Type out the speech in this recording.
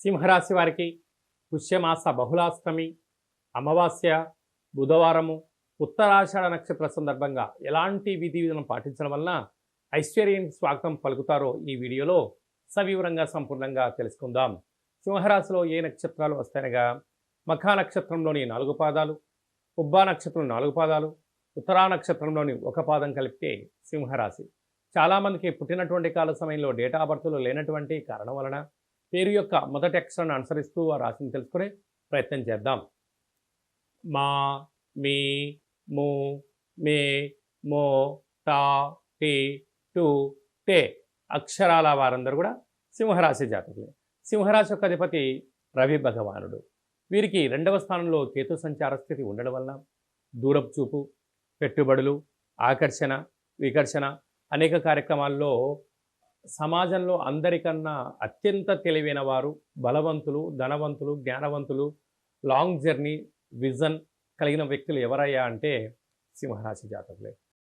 సింహరాశి వారికి పుష్యమాస బహుళాష్టమి, అమావాస్య, బుధవారము, ఉత్తరాషాఢ నక్షత్ర సందర్భంగా ఎలాంటి విధి విధానం పాటించడం వలన ఐశ్వర్యానికి స్వాగతం పలుకుతారో ఈ వీడియోలో సవివరంగా సంపూర్ణంగా తెలుసుకుందాం. సింహరాశిలో ఏ నక్షత్రాలు వస్తాయనగా మఖా నక్షత్రంలోని 4 పాదాలు, పుబ్బా నక్షత్రం 4 పాదాలు, ఉత్తరా నక్షత్రంలోని 1 పాదం కలిపితే సింహరాశి. చాలామందికి పుట్టినటువంటి కాల సమయంలో డేటా ఆఫ్ బర్త్లో లేనటువంటి కారణం వలన పేరు యొక్క మొదటి అక్షరాన్ని అనుసరిస్తూ ఆ రాశిని తెలుసుకునే ప్రయత్నం చేద్దాం. మా, మీ, ము, మే, మో, టా, టి, టు, టే అక్షరాల వారందరూ కూడా సింహరాశి జాతకులే. సింహరాశి యొక్క అధిపతి రవి భగవానుడు. వీరికి 2వ స్థానంలో కేతు సంచార స్థితి ఉండడం వలన దూరపు చూపు, పెట్టుబడులు, ఆకర్షణ, వికర్షణ అనేక కార్యక్రమాల్లో సమాజంలో అందరికన్నా అత్యంత తెలివైన వారు, బలవంతులు, ధనవంతులు, జ్ఞానవంతులు, లాంగ్ జర్నీ, విజన్ కలిగిన వ్యక్తులు ఎవరయ్యా అంటే సింహరాశి జాతకులే.